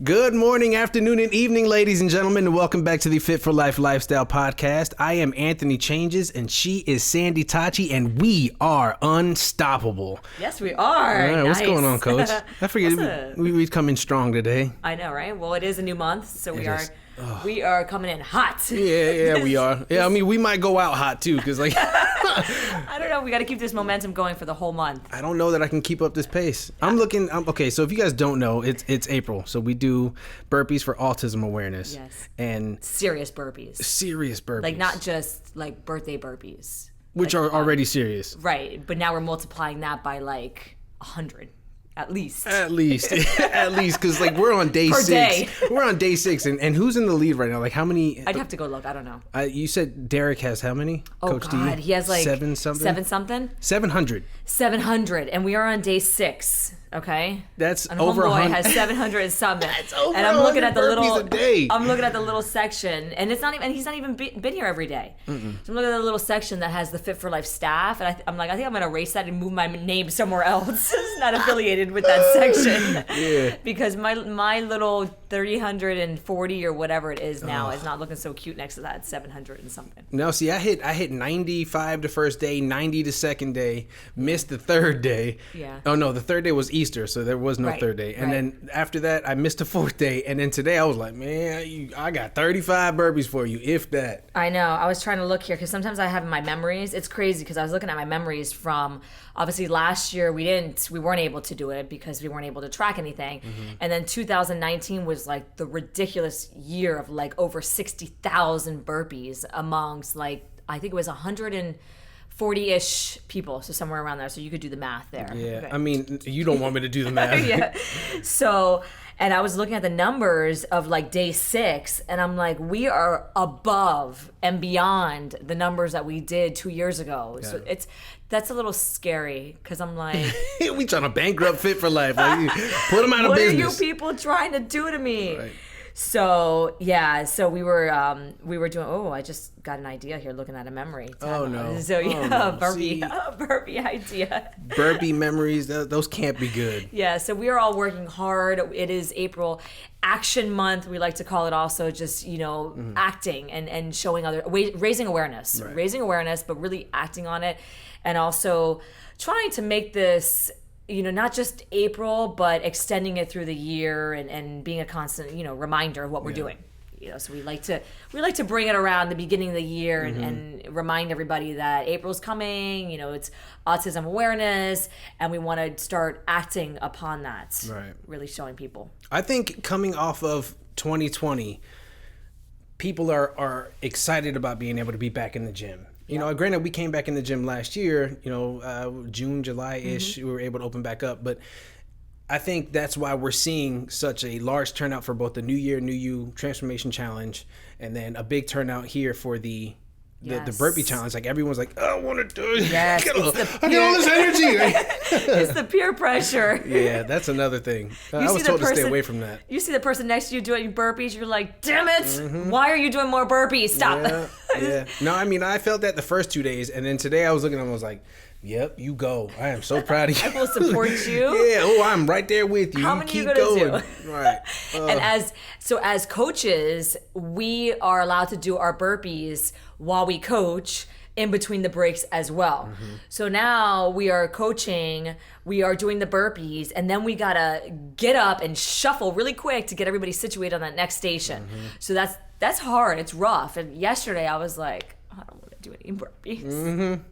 Good morning, afternoon, and evening, ladies and gentlemen, and welcome back to the Fit4Lyfe Lifestyle Podcast. I am Anthony Changes, and she is Sandy Tachi, and we are unstoppable. Yes, we are. All right, nice. What's going on, Coach? I forget we come in strong today. I know, right? Well, it is a new month, so we are coming in hot. Yeah, we are. Yeah, I mean, we might go out hot too, because like I don't know. We got to keep this momentum going for the whole month. I don't know that I can keep up this pace. Okay, so if you guys don't know, it's April, so we do burpees for autism awareness. Yes. And serious burpees. Serious burpees. Like not just like birthday burpees. Which like, are already serious. Right, but now we're multiplying that by like 100. At least, because like we're on day per 6. Day. We're on day 6, and who's in the lead right now? Like how many? I'd have to go look. I don't know. You said Derek has how many? Oh Coach God, D? he has like 700. 700, and we are on day 6. Okay, that's and over 100. Homeboy has 700 and something. That's over and I'm looking at the little. A day. I'm looking at the little section, and it's not even. And he's not even been here every day. Mm-mm. So I'm looking at the little section that has the Fit4Lyfe staff, and I'm like, I think I'm gonna erase that and move my name somewhere else. It's not affiliated with that section. Yeah. Because my little 340 or whatever it is now is not looking so cute next to that 700 and something. No, see, I hit 95 the first day, 90 the second day, missed the third day. Yeah. Oh no, the third day was Easter, so there was no third day. And then after that, I missed the fourth day, and then today I was like, man, I got 35 burpees for you, if that. I know. I was trying to look here because sometimes I have my memories. It's crazy because I was looking at my memories from obviously last year. We weren't able to do it because we weren't able to track anything. Mm-hmm. And then 2019 was like the ridiculous year of like over 60,000 burpees amongst like, I think it was 140-ish people, so somewhere around there. So you could do the math there. Yeah, okay. I mean, you don't want me to do the math. Yeah. So, and I was looking at the numbers of like day 6, and I'm like, we are above and beyond the numbers that we did 2 years ago. Yeah. So that's a little scary because I'm like, we trying to bankrupt Fit4Lyfe. Like, put them out of business. What are you people trying to do to me? Right. So yeah, so we were doing. Oh, I just got an idea here, looking at a memory. Oh no! So yeah, Burpee idea. Burpee memories. Those can't be good. Yeah, so we are all working hard. It is April Action Month. We like to call it also just acting and showing raising awareness, but really acting on it, and also trying to make this. Not just April, but extending it through the year and being a constant, reminder of what we're doing. So we like to bring it around the beginning of the year and remind everybody that April's coming. It's autism awareness, and we want to start acting upon that. Right. Really showing people. I think coming off of 2020, people are excited about being able to be back in the gym. Granted, we came back in the gym last year, June, July-ish, we were able to open back up. But I think that's why we're seeing such a large turnout for both the New Year, New You Transformation Challenge, and then a big turnout here for the burpee challenge. Like everyone's like, oh, I want to do it. Yes, I get all this energy. It's the peer pressure. Yeah, that's another thing. I was told to stay away from that. You see the person next to you doing burpees, you're like, damn it, why are you doing more burpees? Stop. Yeah. No, I mean, I felt that the first 2 days, and then today I was looking at them, I was like, yep, you go. I am so proud of you. I will support you. Yeah, I'm right there with you. How many keep are you gonna do? Right. And as coaches, we are allowed to do our burpees while we coach in between the breaks as well. Mm-hmm. So now we are coaching, we are doing the burpees, and then we gotta get up and shuffle really quick to get everybody situated on that next station. Mm-hmm. So that's hard, it's rough. And yesterday I was like, I don't want to do any burpees. Mm-hmm.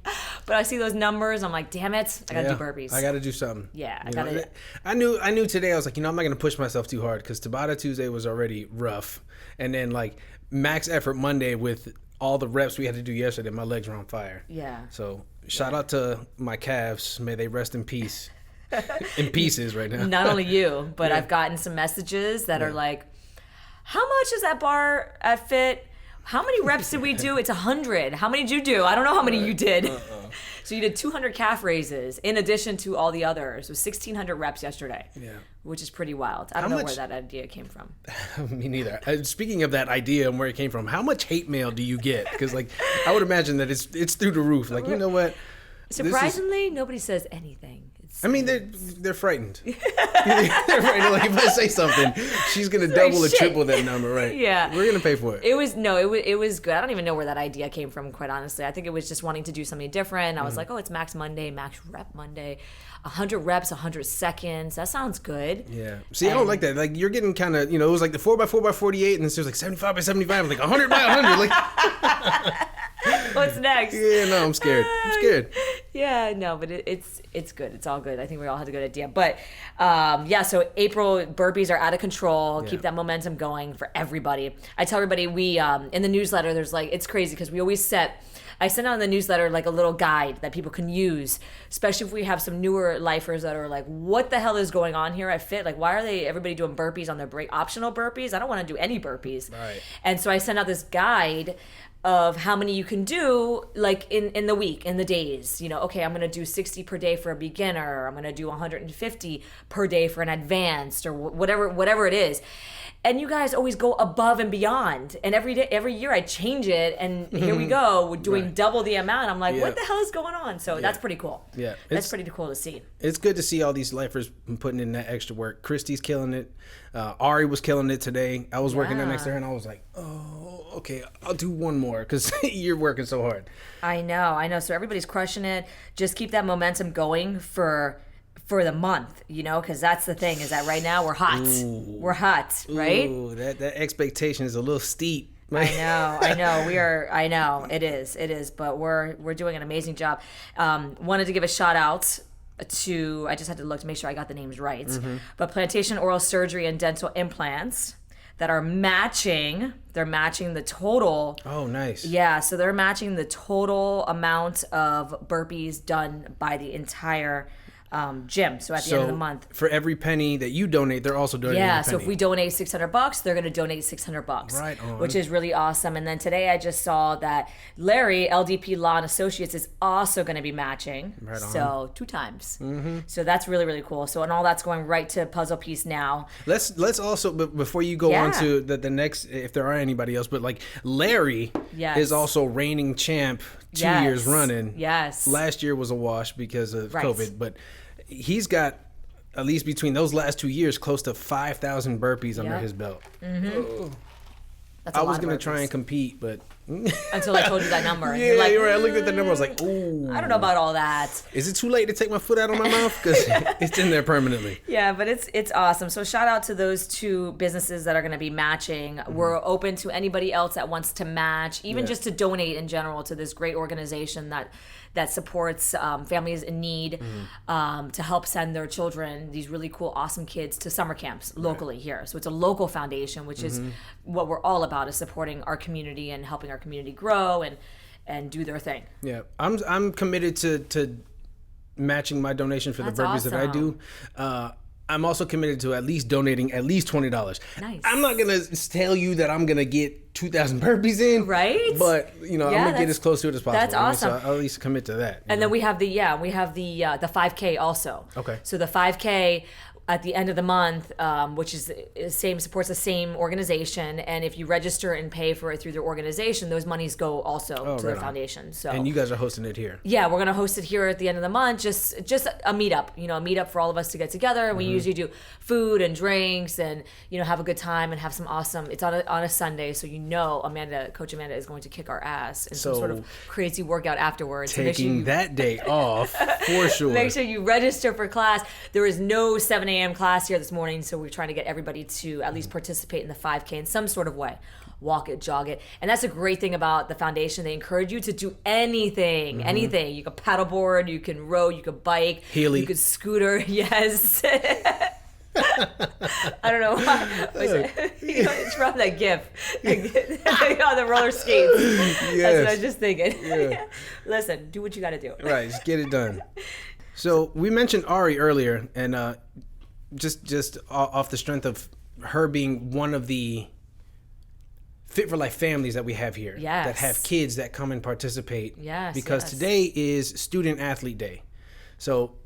But I see those numbers, I'm like, damn it, I gotta do burpees. I gotta do something. Yeah, I knew today, I was like, I'm not gonna push myself too hard because Tabata Tuesday was already rough. And then like max effort Monday with all the reps we had to do yesterday, my legs were on fire. Yeah. So shout out to my calves. May they rest in peace. In pieces right now. Not only you, but I've gotten some messages that are like, how much is that bar at Fit? How many reps did we do? It's 100. How many did you do? I don't know how many you did. So you did 200 calf raises in addition to all the others. It was 1,600 reps yesterday. Yeah. Which is pretty wild. I don't know where that idea came from. Me neither. Speaking of that idea and where it came from, how much hate mail do you get? Because like, I would imagine that it's through the roof. Like, you know what? Surprisingly, nobody says anything. I mean, they're frightened. They're frightened. Like, if I say something, she's gonna double or triple that number, right? Yeah, we're gonna pay for it. It was good. I don't even know where that idea came from, quite honestly. I think it was just wanting to do something different. I was like, oh, it's Max Monday, Max Rep Monday, 100 reps, 100 seconds. That sounds good. Yeah. See, I don't like that. Like, you're getting kind of, it was like the 4x4x48, and then there's like 75x75, like 100 by 100. Like, what's next? Yeah, no, I'm scared. Yeah, no, but it's good. It's all good. I think we all had a good idea. But so April burpees are out of control. Yeah. Keep that momentum going for everybody. I tell everybody we in the newsletter, there's like, it's crazy because we always I send out in the newsletter like a little guide that people can use, especially if we have some newer lifers that are like, what the hell is going on here at Fit? Like, why are everybody doing burpees on their break, optional burpees? I don't want to do any burpees. Right. And so I send out this guide of how many you can do, like in the week, in the days. Okay, I'm going to do 60 per day for a beginner. I'm going to do 150 per day for an advanced, or whatever it is. And you guys always go above and beyond. And every year I change it, and here we go, we're doing double the amount. I'm like, what the hell is going on? So that's pretty cool. Yeah, that's pretty cool to see. It's good to see all these lifers putting in that extra work. Christy's killing it. Ari was killing it today. I was working there next to her, and I was like, oh, okay, I'll do one more because you're working so hard. I know. So everybody's crushing it. Just keep that momentum going for the month, because that's the thing, is that right now we're hot. Ooh. We're hot, right? Ooh, that expectation is a little steep. I know. I know. It is, but we're doing an amazing job. Wanted to give a shout out to, I just had to look to make sure I got the names right, but Plantation Oral Surgery and Dental Implants that are matching the total. Oh, nice. Yeah, so they're matching the total amount of burpees done by the entire gym. So at the end of the month, for every penny that you donate, they're also donating. Yeah, so if we donate $600, they're going to donate $600. Right on. Which is really awesome. And then today I just saw that Larry, LDP Law and Associates, is also going to be matching. Right on. So 2 times. So that's really, really cool. So, and all that's going right to Puzzle Piece now. Let's also, but before you go on to the next, if there are anybody else, but like Larry is also reigning champ 2 years running. Yes. Last year was a wash because of COVID, but he's got, at least between those last 2 years, close to 5,000 burpees under his belt. I was going to try and compete, but... Until I told you that number. And you're right. I looked at the number. I was like, ooh. I don't know about all that. Is it too late to take my foot out of my mouth? Because it's in there permanently. Yeah, but it's awesome. So shout out to those 2 businesses that are going to be matching. We're open to anybody else that wants to match, even just to donate in general to this great organization that supports families in need to help send their children, these really cool, awesome kids, to summer camps locally here. So it's a local foundation, which is what we're all about, is supporting our community and helping our community grow and do their thing. Yeah, I'm committed to matching my donation for the burpees that I do. I'm also committed to at least donating at least $20. Nice. I'm not going to tell you that I'm going to get 2,000 burpees in. Right. But, I'm going to get as close to it as possible. That's awesome. So I'll at least commit to that. And then we have the 5K also. Okay. So the 5K at the end of the month, which is supports the same organization, and if you register and pay for it through their organization, those monies go also to their foundation. So, and you guys are hosting it here. Yeah, we're gonna host it here at the end of the month. Just a meetup, a meetup for all of us to get together. We usually do food and drinks, and have a good time and have some awesome. It's on a Sunday, so Coach Amanda is going to kick our ass in some sort of crazy workout afterwards. Taking that day off for sure. Make sure you register for class. There is no 7 a.m. class here this morning, so we're trying to get everybody to at least participate in the 5K in some sort of way. Walk it, jog it. And that's a great thing about the foundation. They encourage you to do anything. You can paddleboard, you can row, you can bike, Healy. You can scooter. Yes. I don't know why. It's from that GIF. On the roller skates. Yes. That's what I was just thinking. Yeah. Listen, do what you got to do. Right, just get it done. So we mentioned Ari earlier, and just off the strength of her being one of the Fit4Lyfe families that we have here, that have kids that come and participate. Because today is Student Athlete Day. So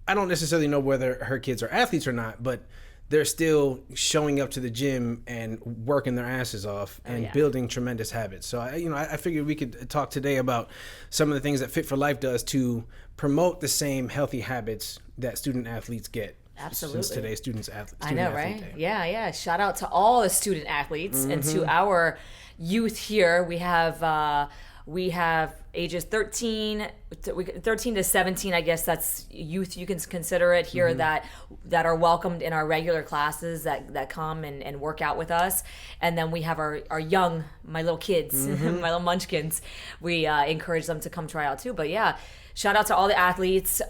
I don't necessarily know whether her kids are athletes or not, but they're still showing up to the gym and working their asses off and building tremendous habits. So I figured we could talk today about some of the things that Fit for Life does to promote the same healthy habits that student athletes get. Absolutely. Since today's student athlete right? day. Yeah. Shout out to all the student athletes and to our youth here. We have ages 13 to 17, I guess that's youth, you can consider it here, that are welcomed in our regular classes that come and work out with us. And then we have our young, my little kids, my little munchkins. We encourage them to come try out too. But yeah, shout out to all the athletes.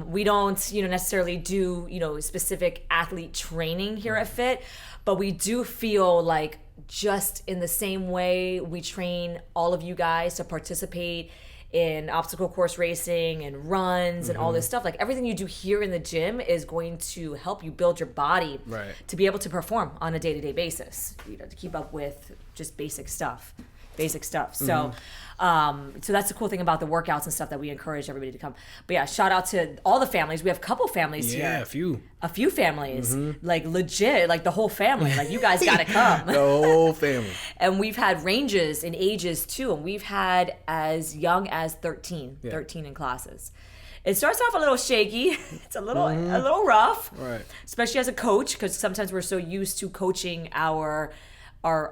We don't, necessarily do, specific athlete training here at Fit, but we do feel like just in the same way we train all of you guys to participate in obstacle course racing and runs and all this stuff, like everything you do here in the gym is going to help you build your body to be able to perform on a day-to-day basis, to keep up with just basic stuff. So so that's the cool thing about the workouts and stuff, that we encourage everybody to come. But yeah, shout out to all the families. We have a couple families here. Yeah, a few families, like legit, like the whole family. Like, you guys gotta come. The whole family. And we've had ranges in ages too, and we've had as young as 13 in classes. It starts off a little shaky. It's a little rough, right? Especially as a coach, because sometimes we're so used to coaching our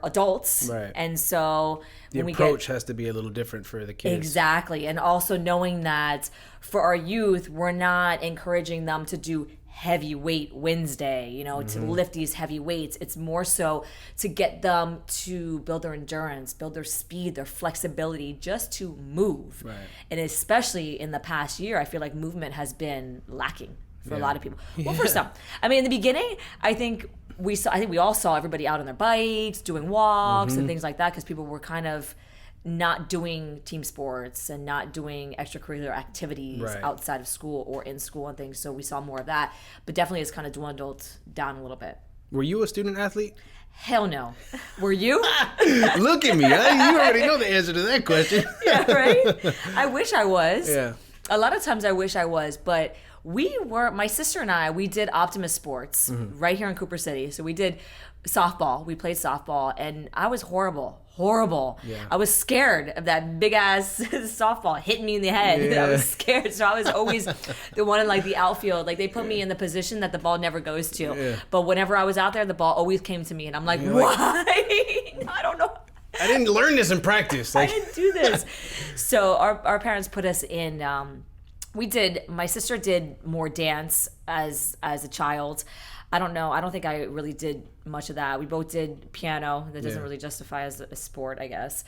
adults, right? And so the approach has to be a little different for the kids. Exactly. And also knowing that for our youth, we're not encouraging them to do heavyweight Wednesday, to lift these heavy weights. It's more so to get them to build their endurance, build their speed, their flexibility, just to move. Right. And especially in the past year, I feel like movement has been lacking for a lot of people. Well, for some. I mean, in the beginning, I think we all saw everybody out on their bikes, doing walks and things like that, because people were kind of not doing team sports and not doing extracurricular activities outside of school or in school and things. So we saw more of that, but definitely it's kind of dwindled down a little bit. Were you a student athlete? Hell no. Were you? Look at me. You already know the answer to that question. Yeah, right? I wish I was. Yeah. A lot of times I wish I was, but my sister and I, we did Optimus Sports right here in Cooper City. So we did softball. We played softball, and I was horrible. Yeah. I was scared of that big ass softball hitting me in the head. Yeah. I was scared. So I was always the one in the outfield. Like, they put me in the position that the ball never goes to. Yeah. But whenever I was out there, the ball always came to me, and I'm like, why? I don't know. I didn't learn this in practice. I didn't do this. So our parents put us in. My sister did more dance as a child. I don't know. I don't think I really did much of that. We both did piano. That doesn't really justify as a sport, I guess.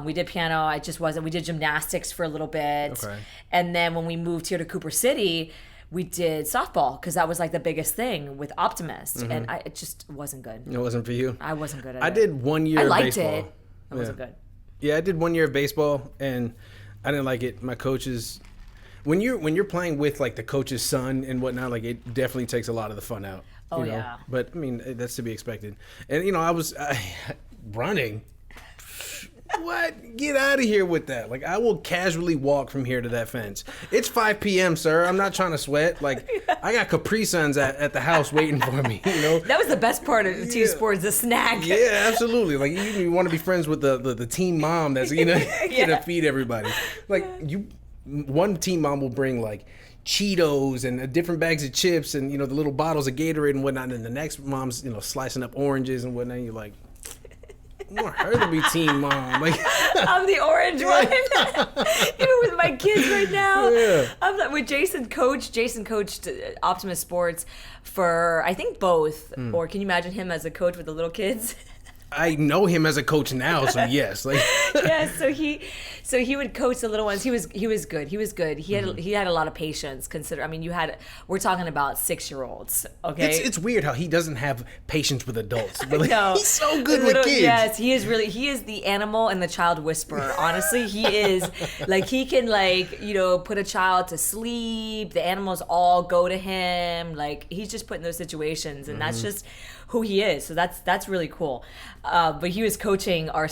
We did piano. I just wasn't. We did gymnastics for a little bit. Okay. And then when we moved here to Cooper City, we did softball, because that was the biggest thing with Optimist. And it just wasn't good. It wasn't for you? I wasn't good at it. I did 1 year of baseball. I liked it. It wasn't good. Yeah, I did 1 year of baseball, and I didn't like it. My coaches... When you're playing with the coach's son and whatnot, it definitely takes a lot of the fun out. Oh, yeah. But I mean, that's to be expected. And I was running. What? Get out of here with that. I will casually walk from here to that fence. It's 5 p.m., sir. I'm not trying to sweat. I got Capri Suns at the house waiting for me, That was the best part of the team sports, the snack. Yeah, absolutely. You want to be friends with the team mom that's gonna feed everybody. One team mom will bring Cheetos and different bags of chips and the little bottles of Gatorade and whatnot, and the next mom's slicing up oranges and whatnot. And you're like, I want her to be team mom. I'm the orange one. Even with my kids right now. Yeah. I'm with Jason coached Optimus Sports for, I think, both. Or can you imagine him as a coach with the little kids? I know him as a coach now, so yes. Yeah, so he would coach the little ones. He was good. He had a lot of patience. We're talking about 6-year-olds. Okay, it's weird how he doesn't have patience with adults, but he's so good with kids. Yes, he is the animal and the child whisperer. Honestly, he is. He can put a child to sleep. The animals all go to him. He's just put in those situations, and that's just who he is. So that's really cool. But he was coaching our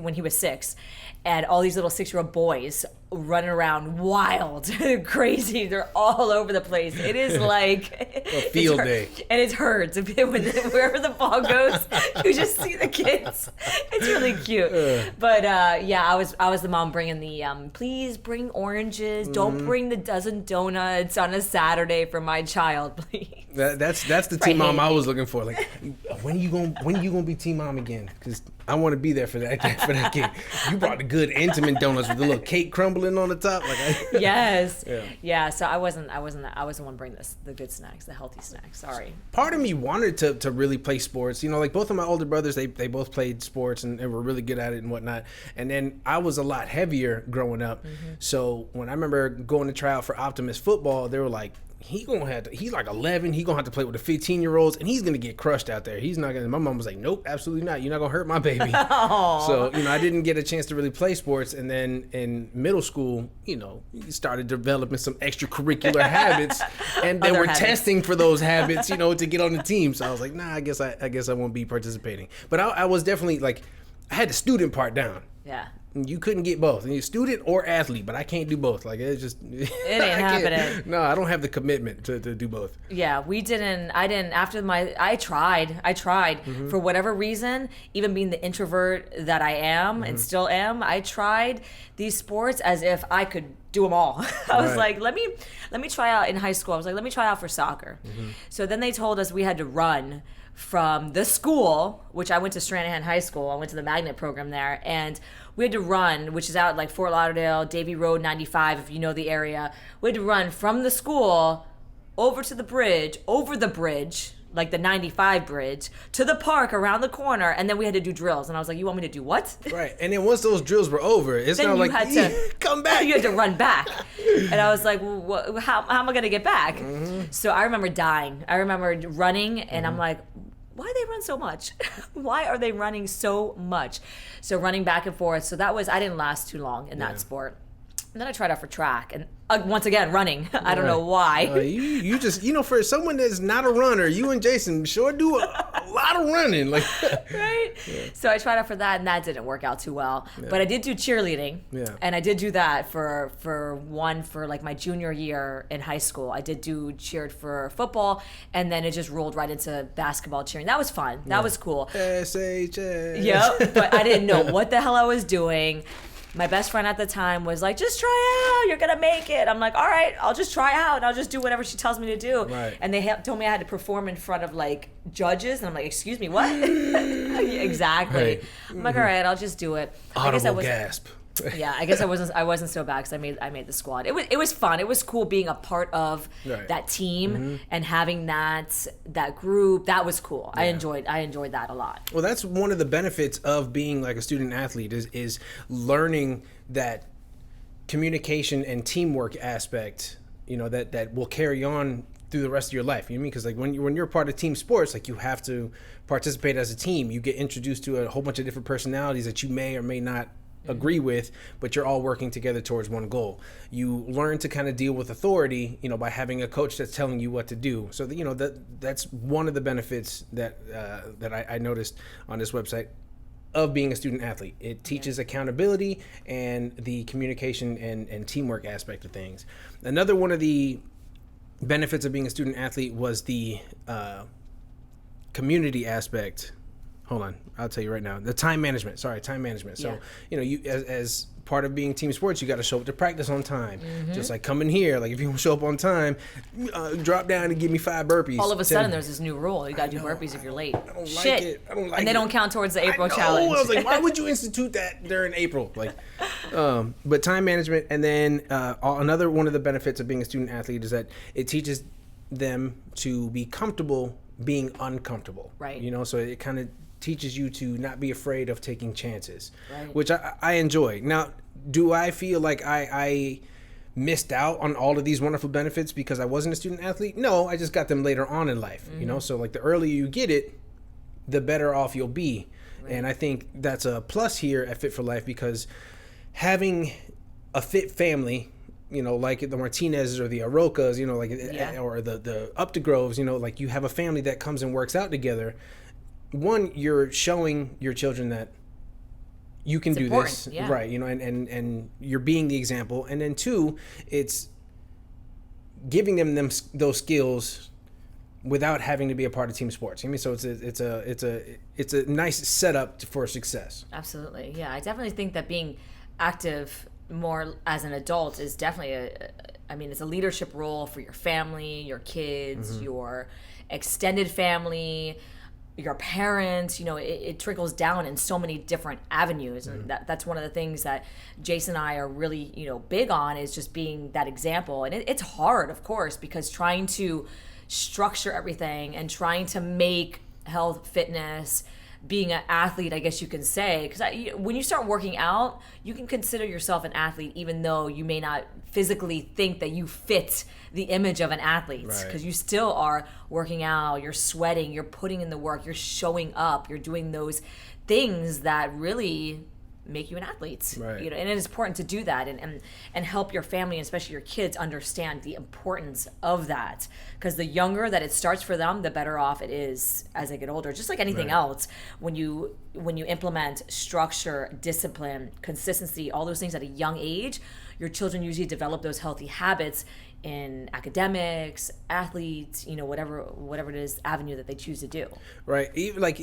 when he was 6, and all these little 6-year-old boys running around wild, crazy. They're all over the place. It is like a field day, and it hurts wherever the ball goes. You just see the kids. It's really cute. But yeah, I was the mom bringing the please bring oranges. Don't bring the dozen donuts on a Saturday for my child, please. That's the team mom I was looking for. Like, when you gonna be team mom again? Because I want to be there for that kid. You brought the good intimate donuts with the little cake crumbling on the top. Like, yes, yeah. So I wasn't the one bringing the good snacks, the healthy snacks. Sorry. Part of me wanted to really play sports. You know, like both of my older brothers, they both played sports and were really good at it and whatnot. And then I was a lot heavier growing up. So when I remember going to try out for Optimus football, they were like, he's like 11, he's gonna have to play with the 15-year-olds, and he's gonna get crushed out there. He's not gonna. My mom was like, nope, absolutely not. You're not gonna hurt my baby. So, I didn't get a chance to really play sports. And then in middle school, you started developing some extracurricular habits, and they were testing for those habits, to get on the team. So I was like, nah, I guess I won't be participating. But I was definitely like, I had the student part down. Yeah. You couldn't get both. You're student or athlete, but I can't do both. Like, it's just... It ain't happening. No, I don't have the commitment to do both. Yeah, I didn't, after I tried. For whatever reason, even being the introvert that I am and still am, I tried these sports as if I could do them all. I was like, let me try out in high school. I was like, let me try out for soccer. So then they told us we had to run from the school, which I went to Stranahan High School. I went to the magnet program there, and we had to run, which is out like Fort Lauderdale, Davie Road 95, if you know the area. We had to run from the school over to the bridge, over the bridge, like the 95 bridge, to the park around the corner, and then we had to do drills. And I was like, you want me to do what? Right. And then once those drills were over, it's then not you like, had to come back. You had to run back. And I was like, well, how am I going to get back? So I remember dying. I remember running, and I'm like, why do they run so much? Why are they running so much? So running back and forth. So I didn't last too long in that sport. And then I tried out for track, and once again, running. I don't know why. You just, for someone that's not a runner, you and Jason sure do a lot of running. Like, right? Yeah. So I tried out for that, and that didn't work out too well. Yeah. But I did do cheerleading. Yeah. And I did do that for like my junior year in high school. I did cheered for football, and then it just rolled right into basketball cheering. That was fun. That was cool. SHS. Yep. But I didn't know what the hell I was doing. My best friend at the time was like, just try out, you're going to make it. I'm like, all right, I'll just try out, and I'll just do whatever she tells me to do. Right. And they told me I had to perform in front of, like, judges, and I'm like, excuse me, what? Exactly. Right. I'm like, all right, I'll just do it. Audible gasp. Yeah, I guess I wasn't so bad because I made the squad. It was fun. It was cool being a part of that team and having that group. That was cool. Yeah. I enjoyed that a lot. Well, that's one of the benefits of being like a student athlete is learning that communication and teamwork aspect. That will carry on through the rest of your life. You know what I mean? Because like when you're part of team sports, like you have to participate as a team. You get introduced to a whole bunch of different personalities that you may or may not agree with, but you're all working together towards one goal. You learn to kind of deal with authority, by having a coach that's telling you what to do. So that's one of the benefits that I noticed on this website of being a student athlete. It teaches accountability and the communication and teamwork aspect of things. Another one of the benefits of being a student athlete was the community aspect. Hold on, I'll tell you right now. The time management. So, you as part of being team sports, you got to show up to practice on time. Just like coming here, like if you don't show up on time, drop down and give me 5 burpees. All of a sudden, there's this new rule. You got to do burpees if you're late. I don't like it. I don't like it. And they don't count towards the April challenge. I was like, why would you institute that during April? Like, but time management, and then another one of the benefits of being a student athlete is that it teaches them to be comfortable being uncomfortable. Right. So it kind of teaches you to not be afraid of taking chances, which I enjoy. Now, do I feel like I missed out on all of these wonderful benefits because I wasn't a student athlete? No, I just got them later on in life, So like the earlier you get it, the better off you'll be. Right. And I think that's a plus here at Fit4Lyfe because having a fit family, like the Martinez's or the Arokas, or the Updegroves, like you have a family that comes and works out together. One, you're showing your children that you can do this, yeah. right? You know, and you're being the example. And then 2, it's giving them those skills without having to be a part of team sports. I mean, so it's a nice setup for success. Absolutely, yeah. I definitely think that being active more as an adult is definitely it's a leadership role for your family, your kids, your extended family, your parents. You know, it trickles down in so many different avenues, and that's one of the things that Jason and I are really, you know, big on, is just being that example. And it's hard, of course, because trying to structure everything and trying to make health, fitness, being an athlete, I guess you can say, because when you start working out, you can consider yourself an athlete even though you may not physically think that you fit the image of an athlete, because you still are working out, you're sweating, you're putting in the work, you're showing up, you're doing those things that really make you an athlete. Right. You know, and it is important to do that and help your family, and especially your kids, understand the importance of that, because the younger that it starts for them, the better off it is as they get older. Just like anything else, when you implement structure, discipline, consistency, all those things at a young age, your children usually develop those healthy habits in academics, athletes, you know, whatever it is, avenue that they choose to do. Right. Even like,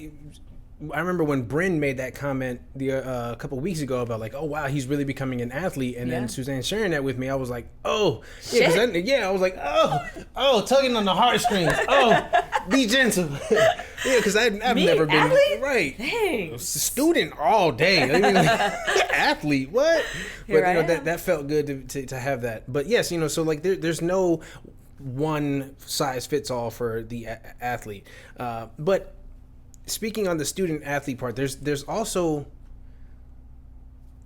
I remember when Bryn made that comment a couple weeks ago about like, oh wow, he's really becoming an athlete, and then Suzanne sharing that with me, I was like, oh yeah, I was like, oh, tugging on the heartstrings, be gentle, because I've never been athlete? Right. Thanks. Student all day. I mean, like, athlete, what? But you know, that felt good to have that. But yes, you know, so like there's no one size fits all for the athlete, but speaking on the student athlete part, there's also,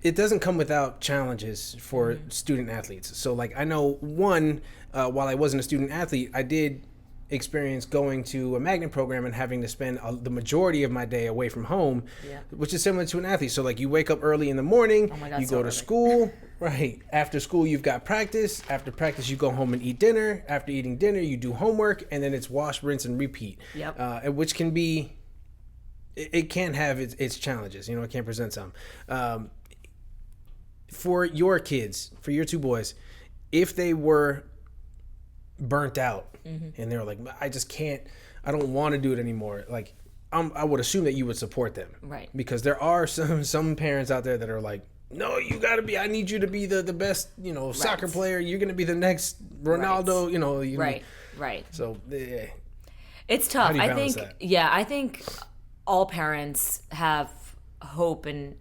it doesn't come without challenges for student athletes. So like, I know one, while I wasn't a student athlete, I did experience going to a magnet program and having to spend the majority of my day away from home, which is similar to an athlete. So like, you wake up early in the morning, you go to school, right? After school, you've got practice. After practice, you go home and eat dinner. After eating dinner, you do homework, and then it's wash, rinse, and repeat. Which can be, it can have its challenges, you know, it can present some. For your kids, for your 2 boys, if they were burnt out and they were like, I just can't, I don't want to do it anymore, like, I would assume that you would support them. Right. Because there are some parents out there that are like, no, you got to be, I need you to be the best, you know, soccer player. You're going to be the next Ronaldo, you know. Right. So, it's tough. How do you balance that? I think all parents have hope and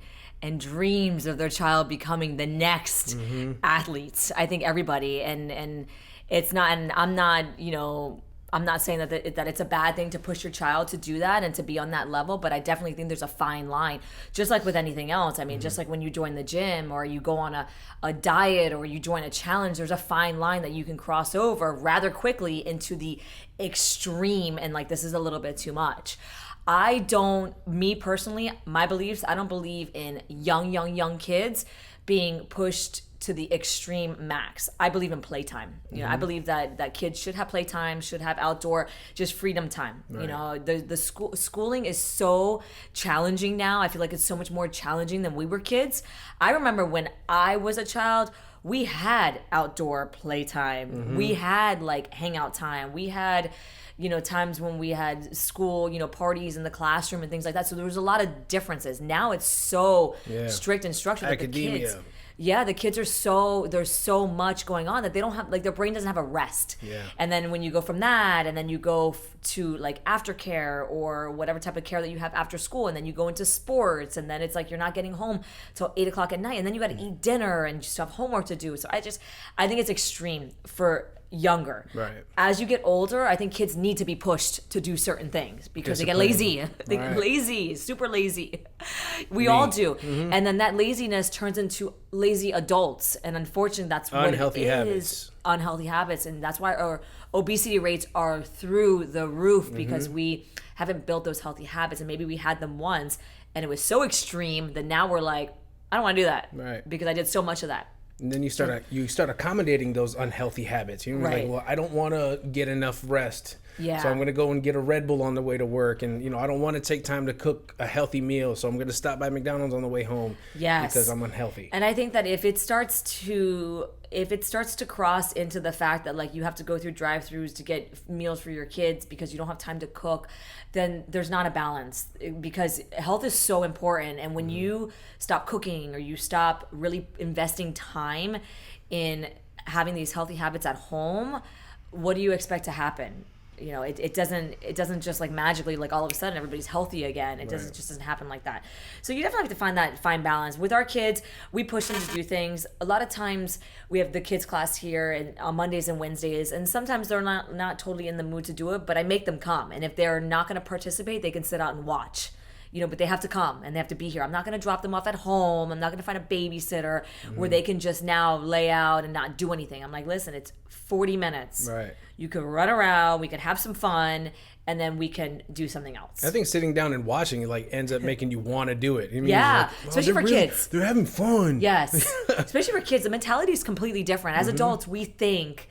dreams of their child becoming the next athletes. I think everybody, and it's not, and I'm not, you know, I'm not saying that it's a bad thing to push your child to do that and to be on that level, but I definitely think there's a fine line, just like with anything else. I mean, just like when you join the gym or you go on a diet or you join a challenge, there's a fine line that you can cross over rather quickly into the extreme, and like, this is a little bit too much. Me personally, my beliefs, I don't believe in young kids being pushed to the extreme max. I believe in playtime. You know, I believe that kids should have playtime, should have outdoor, just freedom time. Right. You know, the schooling is so challenging now. I feel like it's so much more challenging than we were kids. I remember when I was a child, we had outdoor playtime. We had like hangout time. We had, you know, times when we had school, you know, parties in the classroom and things like that. So there was a lot of differences. Now it's so strict and structured. Academia. That the kids, the kids are there's so much going on that they don't have, like, their brain doesn't have a rest. And then when you go from that, and then you go to like aftercare or whatever type of care that you have after school, and then you go into sports, and then it's like you're not getting home till 8:00 at night, and then you got to eat dinner and you still have homework to do. So I think it's extreme for younger. Right. As you get older, I think kids need to be pushed to do certain things because they get lazy. They get lazy, super lazy. We all do. And then that laziness turns into lazy adults. And unfortunately, that's what unhealthy habits. Unhealthy habits. And that's why our obesity rates are through the roof, because we haven't built those healthy habits. And maybe we had them once and it was so extreme that now we're like, I don't want to do that. Right. Because I did so much of that. And then you start accommodating those unhealthy habits. You're like, well, I don't want to get enough rest. Yeah. So I'm going to go and get a Red Bull on the way to work. And, I don't want to take time to cook a healthy meal. So I'm going to stop by McDonald's on the way home. Yes. Because I'm unhealthy. And I think that if it starts to cross into the fact that like you have to go through drive-thrus to get meals for your kids because you don't have time to cook, then there's not a balance, because health is so important. And when you stop cooking or you stop really investing time in having these healthy habits at home, what do you expect to happen? It doesn't just like magically, like all of a sudden everybody's healthy again. It just doesn't happen like that. So you definitely have to find that fine balance. With our kids, we push them to do things. A lot of times we have the kids class here and on Mondays and Wednesdays, and sometimes they're not totally in the mood to do it, but I make them come. And if they're not going to participate, they can sit out and watch. But they have to come and they have to be here. I'm not going to drop them off at home. I'm not going to find a babysitter where they can just now lay out and not do anything. I'm like, listen, it's 40 minutes. Right. You could run around, we could have some fun, and then we can do something else. I think sitting down and watching it ends up making you want to do it. Especially for kids. They're having fun. Yes. Especially for kids. The mentality is completely different. As adults, we think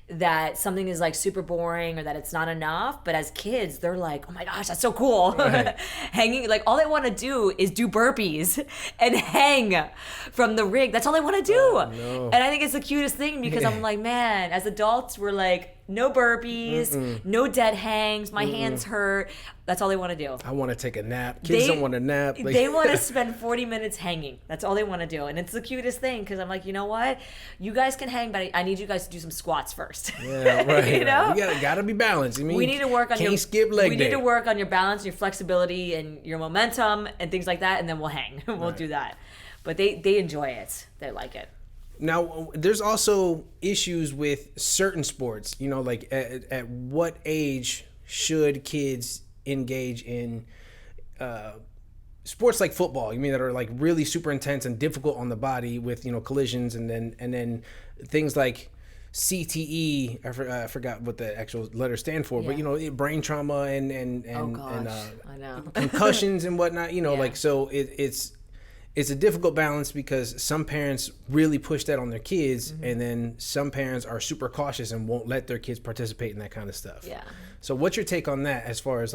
that something is like super boring or that it's not enough, but as kids they're like, oh my gosh, that's so cool. Right. Hanging, like all they want to do is do burpees and hang from the rig. That's all they want to do. No. And I think it's the cutest thing, because I'm like, man, as adults we're like, no burpees, no dead hangs, my hands hurt. That's all they want to do. I want to take a nap. Kids don't want to nap. They want to spend 40 minutes hanging. That's all they want to do. And it's the cutest thing, because I'm like, you know what? You guys can hang, but I need you guys to do some squats first. Yeah, right. You know? You gotta be balanced. We need to work on skip leg day. We need to work on your balance, your flexibility, and your momentum, and things like that, and then we'll hang. We'll do that. But they enjoy it. They like it. Now, there's also issues with certain sports. Like at what age should kids engage in sports like football? You mean that are like really super intense and difficult on the body with collisions, and then things like CTE. I forgot what the actual letters stand for, but brain trauma and I know. concussions and whatnot. So it's a difficult balance, because some parents really push that on their kids, and then some parents are super cautious and won't let their kids participate in that kind of stuff. Yeah. So what's your take on that, as far as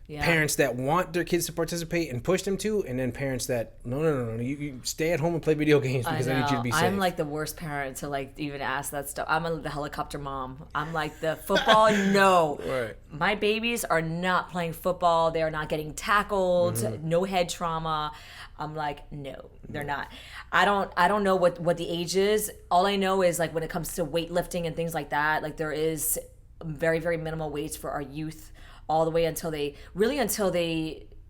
parents that want their kids to participate and push them to, and then parents that no, you stay at home and play video games because I need you to be safe? I'm like the worst parent to even ask that stuff. I'm the helicopter mom. I'm like, the football, no. Right. My babies are not playing football. They are not getting tackled. No head trauma. I'm like, no, they're not. I don't know what the age is. All I know is when it comes to weightlifting and things like that, there is very, very minimal weights for our youth, all the way until they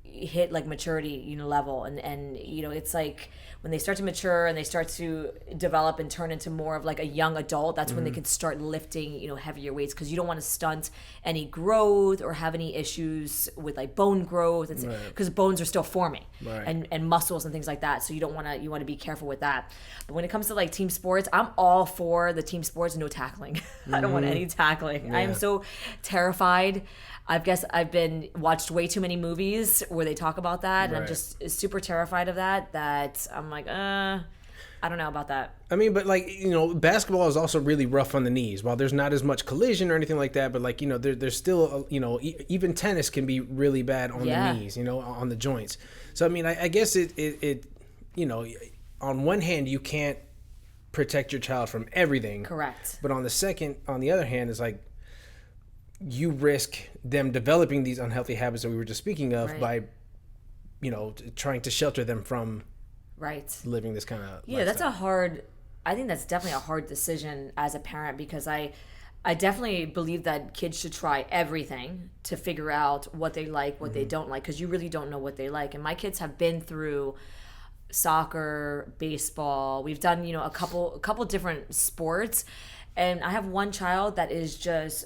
hit maturity level, and it's like when they start to mature and they start to develop and turn into more of a young adult, that's when they can start lifting heavier weights, because you don't want to stunt any growth or have any issues with bone growth, because bones are still forming, and muscles and things like that, so you want to be careful with that. But when it comes to team sports, I'm all for the team sports, no tackling. I don't want any tackling. I am so terrified. I guess I've watched way too many movies where they talk about that, and I'm just super terrified of that I'm like, I don't know about that. I mean, but basketball is also really rough on the knees. While there's not as much collision or anything like that, but there's still, even tennis can be really bad on the knees, on the joints. So, I mean, I guess it on one hand, you can't protect your child from everything. Correct. But on the other hand, it's you risk them developing these unhealthy habits that we were just speaking of by, trying to shelter them from living this kind of lifestyle. I think that's definitely a hard decision as a parent, because I definitely believe that kids should try everything to figure out what they like, what they don't like, because you really don't know what they like. And my kids have been through soccer, baseball. We've done, a couple different sports, and I have one child that is just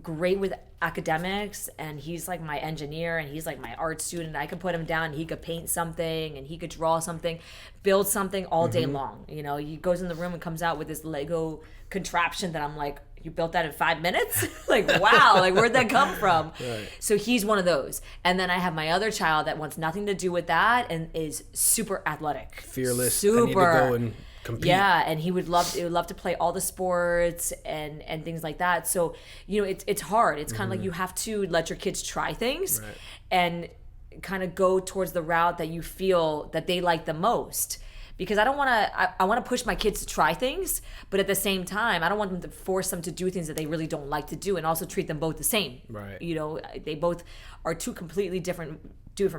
great with academics, and he's my engineer, and he's my art student. I could put him down and he could paint something, and he could draw something, build something all day long. He goes in the room and comes out with this Lego contraption that I'm like, you built that in 5 minutes? Wow, where'd that come from? Right. So he's one of those. And then I have my other child that wants nothing to do with that and is super athletic. Fearless. Super. I need to go and compete. Yeah, and he would love to play all the sports and things like that. So, it's hard. It's kind of like you have to let your kids try things and kind of go towards the route that you feel that they like the most. Because I don't want to, I want to push my kids to try things, but at the same time, I don't want them to force them to do things that they really don't like to do, and also treat them both the same. Right. They both are two completely different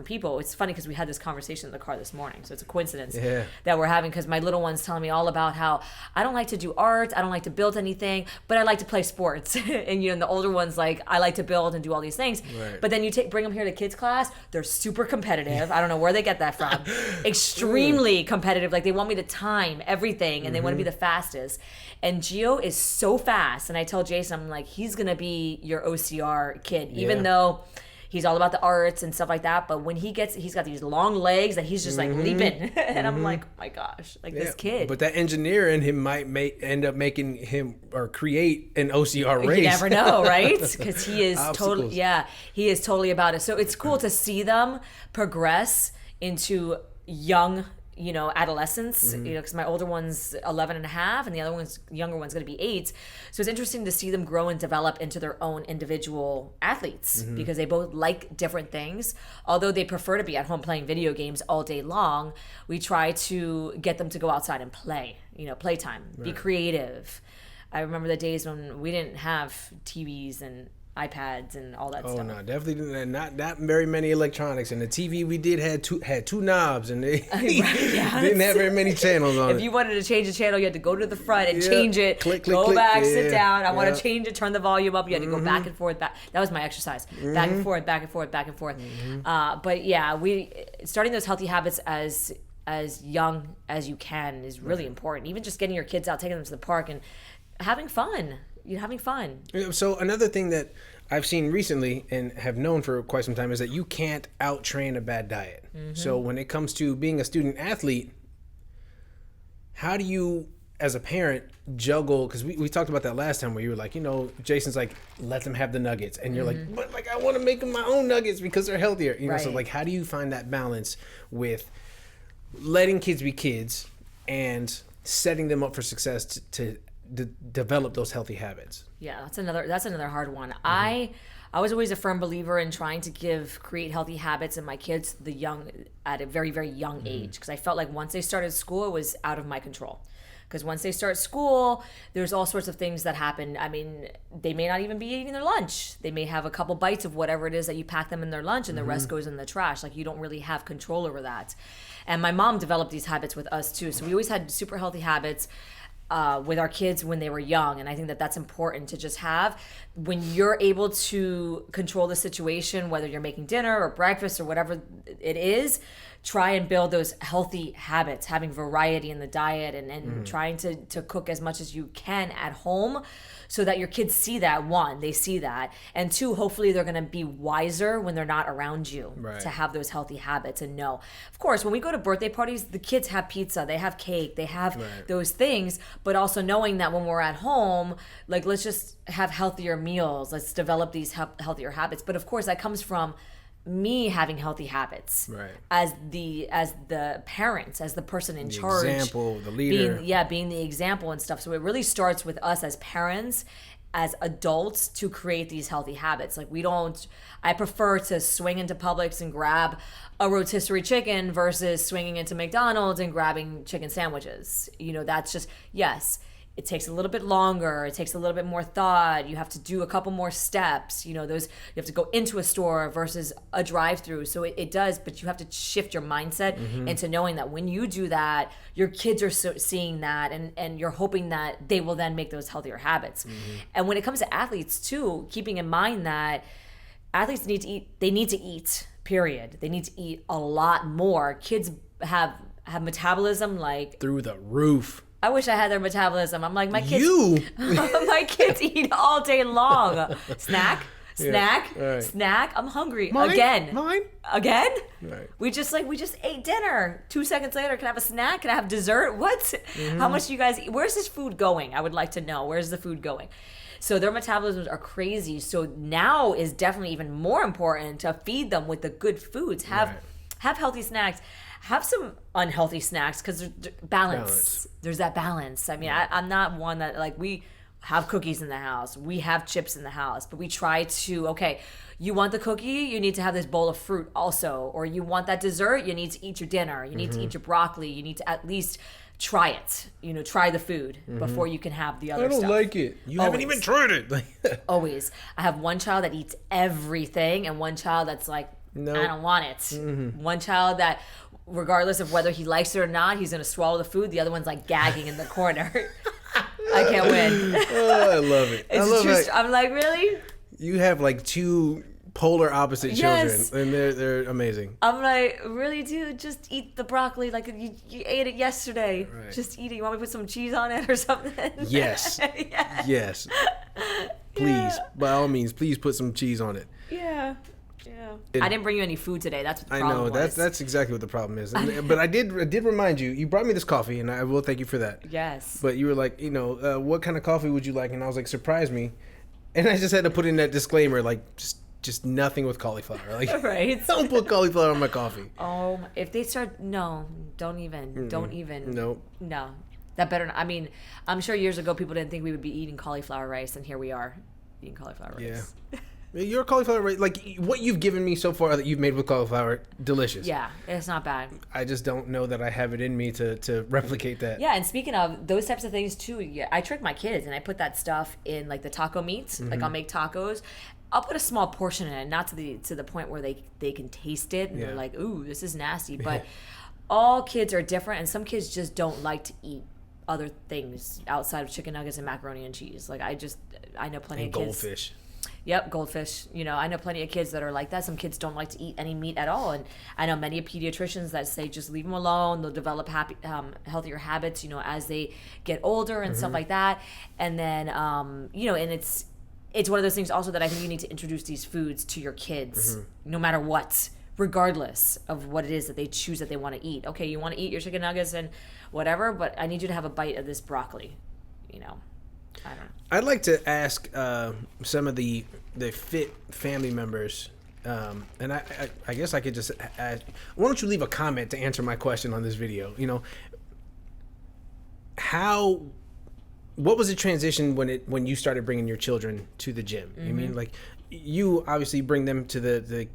people. It's funny because we had this conversation in the car this morning, so it's a coincidence that we're having, because my little one's telling me all about how I don't like to do art, I don't like to build anything, but I like to play sports. And the older one's like, I like to build and do all these things. Right. But then you bring them here to kids class, they're super competitive. I don't know where they get that from. Extremely competitive. Like, they want me to time everything, and they want to be the fastest. And Gio is so fast, and I tell Jason, I'm like, he's gonna be your OCR kid, even though he's all about the arts and stuff like that. But when he's got these long legs that he's just like leaping. And I'm like, oh my gosh, like this kid. But that engineer in him might end up making him or create an OCR race. You never know, right? Because he is he is totally about it. So it's cool to see them progress into young, adolescence, because my older one's 11 and a half and the younger one's going to be 8. So it's interesting to see them grow and develop into their own individual athletes, because they both like different things. Although they prefer to be at home playing video games all day long, we try to get them to go outside and play, playtime, be creative. I remember the days when we didn't have TVs and iPads and all that stuff. Oh no, definitely not very many electronics. And the TV we did had two knobs, and they didn't have very many channels on it. If you wanted to change the channel, you had to go to the front and change it. Click, go back, sit down. I want to change it. Turn the volume up. You had to go back and forth. That was my exercise. Back and forth, back and forth, back and forth. But yeah, starting those healthy habits as young as you can is really important. Even just getting your kids out, taking them to the park, and having fun. Having fun. So another thing that I've seen recently and have known for quite some time is that you can't out-train a bad diet. So when it comes to being a student athlete, how do you, as a parent, juggle? Because we talked about that last time, where you were like, Jason's like, let them have the nuggets, and you're like, but like I want to make them my own nuggets because they're healthier. So like, how do you find that balance with letting kids be kids and setting them up for success to develop those healthy habits? Yeah, that's another hard one. I was always a firm believer in trying to create healthy habits in my kids at a very, very young age, because I felt like once they started school, it was out of my control. Because once they start school, there's all sorts of things that happen. I mean, they may not even be eating their lunch. They may have a couple bites of whatever it is that you pack them in their lunch, and the rest goes in the trash. Like, you don't really have control over that. And my mom developed these habits with us too. So we always had super healthy habits with our kids when they were young. And I think that that's important to just have. When you're able to control the situation, whether you're making dinner or breakfast or whatever it is, try and build those healthy habits, having variety in the diet, and trying to cook as much as you can at home, so that your kids see that. One, they see that, and two, hopefully they're going to be wiser when they're not around you to have those healthy habits and know. Of course, when we go to birthday parties, the kids have pizza, they have cake, they have those things, but also knowing that when we're at home, like, let's just have healthier meals, let's develop these healthier habits. But of course, that comes from me having healthy habits as the parents, as the person in charge, example, the leader, being the example and stuff. So it really starts with us as parents, as adults, to create these healthy habits. Like, I prefer to swing into Publix and grab a rotisserie chicken versus swinging into McDonald's and grabbing chicken sandwiches. That's just, yes, it takes a little bit longer. It takes a little bit more thought. You have to do a couple more steps. You have to go into a store versus a drive-through. So it does, but you have to shift your mindset into knowing that when you do that, your kids are seeing that, and you're hoping that they will then make those healthier habits. And when it comes to athletes too, keeping in mind that athletes need to eat. They need to eat, period. They need to eat a lot more. Kids have metabolism like through the roof. I wish I had their metabolism. I'm like, my kids. My kids eat all day long. Snack. I'm hungry again. Again. Right. We just ate dinner. 2 seconds later, can I have a snack? Can I have dessert? What? How much do you guys eat? Where's this food going? I would like to know. Where's the food going? So their metabolisms are crazy. So now is definitely even more important to feed them with the good foods. Have healthy snacks. Have some unhealthy snacks because there's balance. There's that balance. I mean, I'm not one that like we have cookies in the house. We have chips in the house, but we try to, okay, you want the cookie, you need to have this bowl of fruit also. Or you want that dessert, you need to eat your dinner. You need to eat your broccoli. You need to at least try it. You know, try the food before you can have the other stuff. I don't like it. You haven't even tried it. Always. I have one child that eats everything and one child that's like, I don't want it. One child that, regardless of whether he likes it or not, he's going to swallow the food. The other one's like gagging in the corner. I can't win. Oh, I love it. I'm like, really? You have like two polar opposite children, and they're amazing. I'm like, really, dude? Just eat the broccoli like you ate it yesterday. Right. Just eat it. You want me to put some cheese on it or something? Yes. Yes. Please, by all means, please put some cheese on it. Yeah. I didn't bring you any food today. That's what the problem was. That's exactly what the problem is. But I did remind you. You brought me this coffee, and I will thank you for that. Yes. But you were like, what kind of coffee would you like? And I was like, surprise me. And I just had to put in that disclaimer, like just nothing with cauliflower. Like, right. Don't put cauliflower on my coffee. Oh, if they start, no, don't even. Nope. No, that better not. I mean, I'm sure years ago people didn't think we would be eating cauliflower rice, and here we are eating cauliflower rice. Yeah. Your cauliflower rice, like what you've given me so far that you've made with cauliflower, delicious. Yeah, it's not bad. I just don't know that I have it in me to replicate that. Yeah, and speaking of those types of things too, I trick my kids and I put that stuff in like the taco meats. Like I'll make tacos. I'll put a small portion in it, not to the point where they can taste it and they're like, ooh, this is nasty. But all kids are different, and some kids just don't like to eat other things outside of chicken nuggets and macaroni and cheese. Like I know plenty of kids. Goldfish. Yep, goldfish. I know plenty of kids that are like that. Some kids don't like to eat any meat at all, and I know many pediatricians that say just leave them alone. They'll develop healthier habits, as they get older and stuff like that. And then, and it's one of those things also that I think you need to introduce these foods to your kids, no matter what, regardless of what it is that they choose that they want to eat. Okay, you want to eat your chicken nuggets and whatever, but I need you to have a bite of this broccoli, I don't know. I'd like to ask some of the Fit family members, and I guess I could just ask, why don't you leave a comment to answer my question on this video? What was the transition when you started bringing your children to the gym? I mean, like, you obviously bring them to the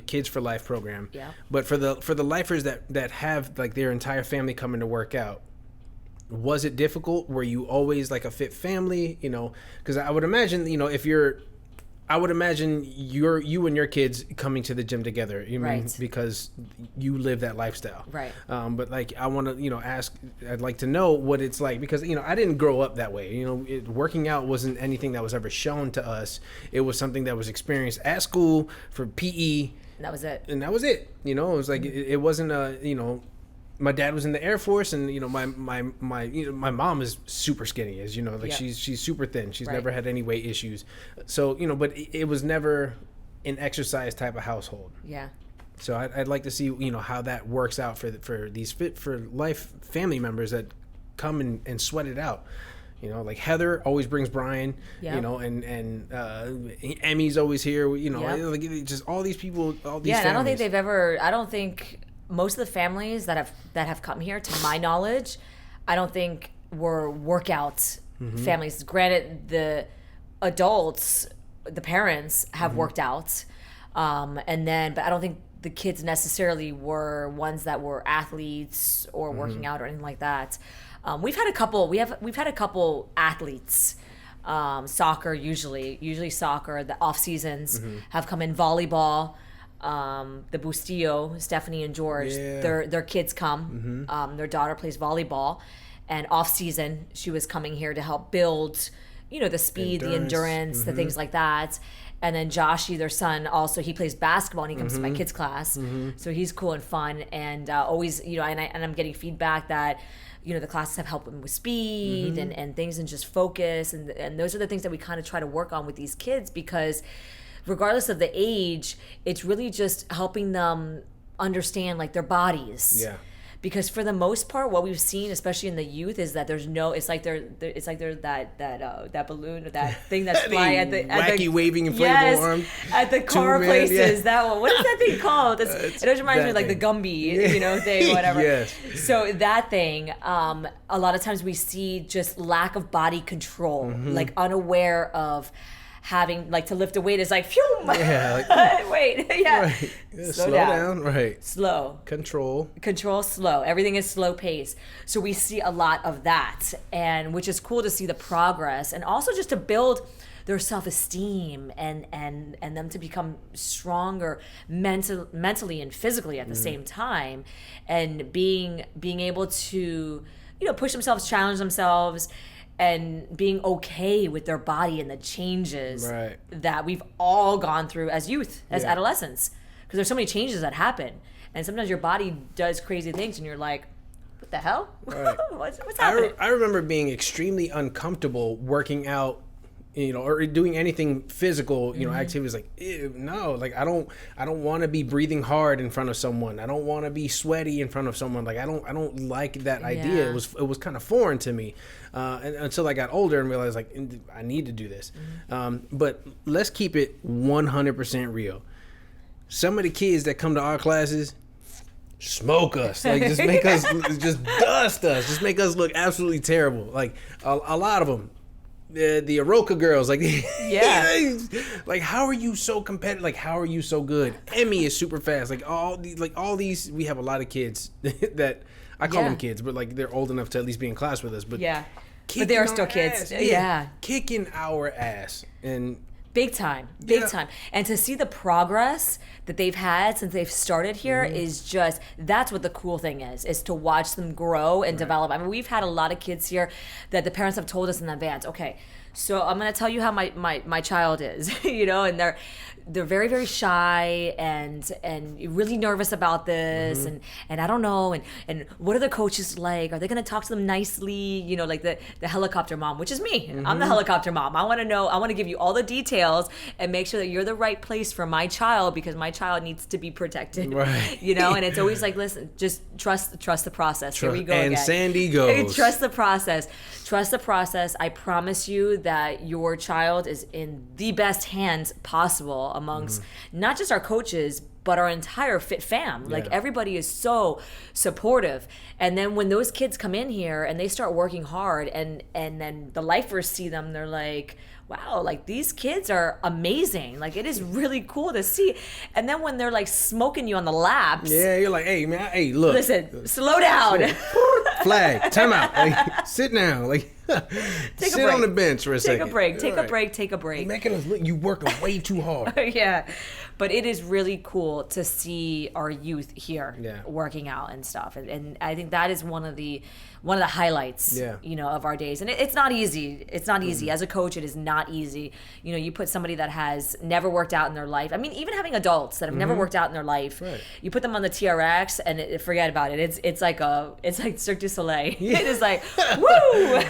Kids for Life program, but for the lifers that have like their entire family coming to work out, was it difficult? Were you always like a fit family? Because I would imagine, you and your kids coming to the gym together. Because you live that lifestyle. Right. But like, I want to, I'd like to know what it's like, because, I didn't grow up that way. Working out wasn't anything that was ever shown to us. It was something that was experienced at school for PE. That was it. And that was it. It was like, it wasn't my dad was in the Air Force, and my mom is super skinny, as she's super thin. She's never had any weight issues. So but it was never an exercise type of household. Yeah. So I'd like to see how that works out for these Fit for Life family members that come and sweat it out. Like Heather always brings Brian. And Emmy's always here. Like just all these people, all these. Yeah, and families. I don't think most of the families that have come here, to my knowledge, I don't think were workout families. Granted, the adults, the parents have worked out, but I don't think the kids necessarily were ones that were athletes or working out or anything like that. We've had a couple athletes. Soccer usually soccer. The off seasons have come in. Volleyball. The Bustillo, Stephanie and George, their kids come. Their daughter plays volleyball, and off season she was coming here to help build, the speed, the endurance, the things like that. And then Joshy, their son, also he plays basketball and he comes to my kids class, so he's cool and fun. And always, and I'm getting feedback that the classes have helped him with speed and things, and just focus, and those are the things that we kind of try to work on with these kids, because regardless of the age, it's really just helping them understand like their bodies. Yeah. because for the most part, what we've seen, especially in the youth, is that there's no. It's like they're that balloon or that thing that's flying at the wacky waving inflatable yes, arm at the car places. Yeah. That one. What is that thing called? It always reminds me of like the Gumby, thing, whatever. Yes. So that thing, a lot of times we see just lack of body control, like unaware of having like to lift a weight is like phew. Yeah, like, wait, yeah. Right. Yeah, slow down, right. Slow. Control, slow. Everything is slow pace. So we see a lot of that, and which is cool to see the progress, and also just to build their self-esteem and them to become stronger mentally and physically at the same time, and being able to push themselves, challenge themselves, and being okay with their body and the changes that we've all gone through as youth, as adolescents, because there's so many changes that happen, and sometimes your body does crazy things and you're like, what the hell? Right. what's happening? I remember being extremely uncomfortable working out, or doing anything physical, activities, like, ew, no, like I don't want to be breathing hard in front of someone. I don't want to be sweaty in front of someone. Like I don't like that idea. It was kind of foreign to me, until I got older and realized like I need to do this. But let's keep it 100% real. Some of the kids that come to our classes smoke us, like just make us, just dust us, just make us look absolutely terrible. Like a lot of them. The Aroka girls, like, like, how are you so competitive? Like, how are you so good? Emmy is super fast. Like all these, we have a lot of kids that I call them kids, but like they're old enough to at least be in class with us. But but they are still kids. Kicking our ass and. Big time. And to see the progress that they've had since they've started here is just, that's what the cool thing is to watch them grow and develop. I mean, we've had a lot of kids here that the parents have told us in advance, okay, so I'm going to tell you how my child is, and they're very, very shy and really nervous about this, and I don't know, and what are the coaches like? Are they going to talk to them nicely? Like the helicopter mom, which is me. I'm the helicopter mom. I want to know. I want to give you all the details and make sure that you're the right place for my child, because my child needs to be protected. Right. And it's always like, listen, just trust the process. Here we go again. And Sandy goes. Trust the process. Trust the process. I promise you that your child is in the best hands possible amongst not just our coaches, but our entire Fit fam. Like everybody is so supportive. And then when those kids come in here and they start working hard, and then the lifers see them, they're like, wow, like these kids are amazing. Like it is really cool to see. And then when they're like smoking you on the laps. Yeah, you're like, hey man, hey, look. Listen, slow down. Flag, time out. Like, sit down. Like sit on the bench for a second. Take a break. You're making us look, you working way too hard. Yeah. But it is really cool to see our youth here working out and stuff. And I think that is one of the highlights, of our days. And it's not easy. It's not easy. As a coach, it is not easy. You put somebody that has never worked out in their life. I mean, even having adults that have never worked out in their life, you put them on the TRX and forget about it. It's like Cirque du Soleil. Yeah. It is like, woo!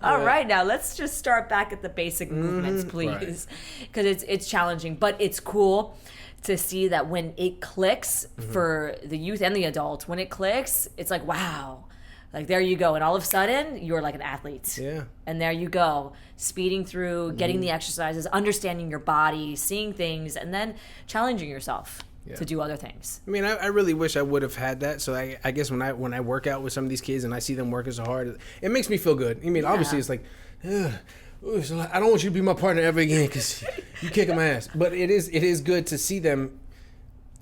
All right, now let's just start back at the basic movements, please. Because it's challenging, but it's cool to see that when it clicks for the youth and the adult, when it clicks, it's like, wow. Like, there you go. And all of a sudden, you're like an athlete. Yeah. And there you go. Speeding through, getting the exercises, understanding your body, seeing things, and then challenging yourself to do other things. I mean, I really wish I would have had that. So I guess when I work out with some of these kids and I see them working so hard, it makes me feel good. I mean, obviously it's like, I don't want you to be my partner ever again because you kicking my ass. But it is good to see them,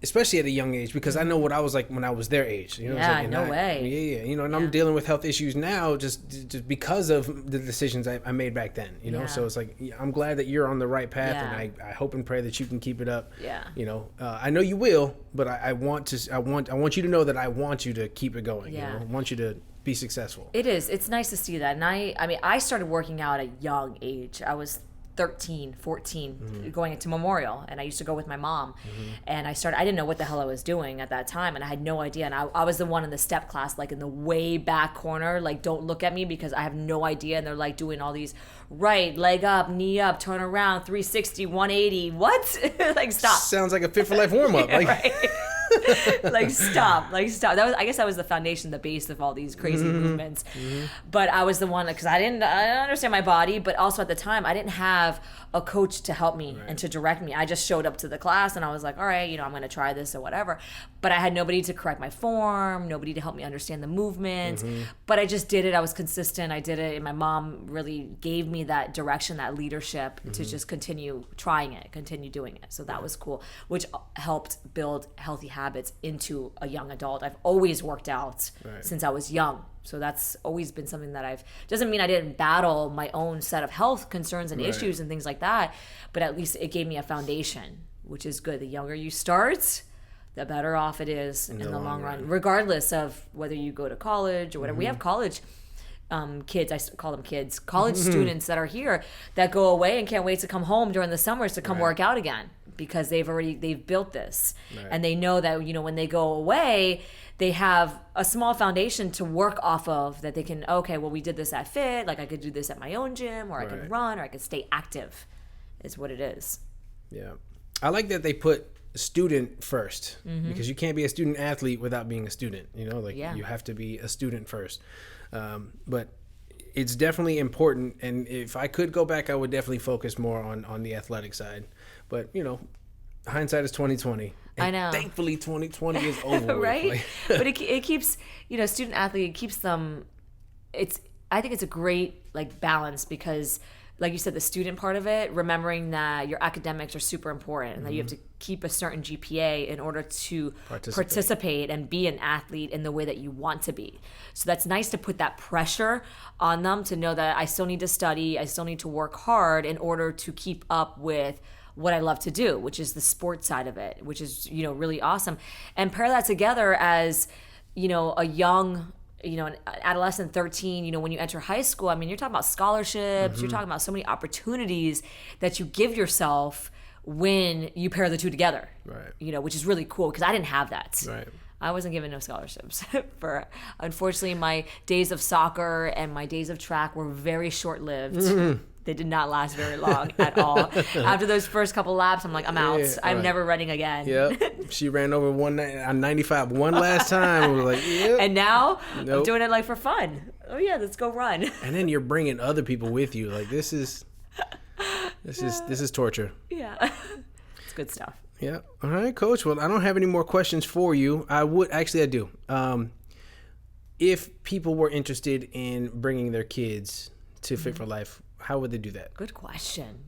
especially at a young age, because I know what I was like when I was their age. No way. Yeah. And I'm dealing with health issues now just because of the decisions I made back then. So it's like, I'm glad that you're on the right path, and I hope and pray that you can keep it up. Yeah. I know you will, but I want you to know that I want you to keep it going. Yeah. I want you to be successful. It is. It's nice to see that. And I started working out at a young age. I was 13, 14, going into Memorial, and I used to go with my mom, and I didn't know what the hell I was doing at that time, and I had no idea, and I was the one in the step class, like in the way back corner, like, don't look at me because I have no idea, and they're like doing all these right leg up, knee up, turn around, 360, 180, what? Like, stop. Sounds like a Fit4Lyfe warm-up. Right. Like stop. I guess that was the foundation, the base of all these crazy movements. But I was the one, because I didn't understand my body, but also at the time I didn't have a coach to help me and to direct me. I just showed up to the class and I was like, all right, I'm going to try this or whatever. But I had nobody to correct my form, nobody to help me understand the movement. But I just did it. I was consistent. I did it. And my mom really gave me that direction, that leadership to just continue trying it, continue doing it. So that was cool, which helped build healthy habits into a young adult. I've always worked out since I was young. So that's always been something that doesn't mean I didn't battle my own set of health concerns and issues and things like that, but at least it gave me a foundation, which is good. The younger you start, the better off it is in the long run, regardless of whether you go to college or whatever. We have college kids, I call them kids, college students that are here that go away and can't wait to come home during the summers to come work out again, because they've built this and they know that, when they go away, they have a small foundation to work off of, that they can, okay, well, we did this at Fit, like I could do this at my own gym, or I could run, or I could stay active, is what it is. Yeah. I like that they put student first, because you can't be a student athlete without being a student, you have to be a student first. But it's definitely important. And if I could go back, I would definitely focus more on the athletic side, but hindsight is 2020. I know. Thankfully, 2020 is over. Right? With. But it keeps, student athlete, it keeps them. I think it's a great balance, because, like you said, the student part of it, remembering that your academics are super important and that you have to keep a certain GPA in order to participate and be an athlete in the way that you want to be. So that's nice to put that pressure on them to know that I still need to study, I still need to work hard in order to keep up with what I love to do, which is the sports side of it, which is, really awesome. And pair that together as, a young, an adolescent, 13, when you enter high school, you're talking about scholarships, you're talking about so many opportunities that you give yourself when you pair the two together, which is really cool, because I didn't have that. Right. I wasn't given no scholarships unfortunately, my days of soccer and my days of track were very short-lived. They did not last very long at all. After those first couple laps, I'm like, I'm out. I'm never running again. Yep. She ran over on 95 one last time. I was like, yep. And now I'm doing it for fun. Oh yeah, let's go run. And then you're bringing other people with you. Like this is torture. Yeah. It's good stuff. Yeah. All right, Coach. Well, I don't have any more questions for you. I do. If people were interested in bringing their kids to Fit4Lyfe, how would they do that? Good question.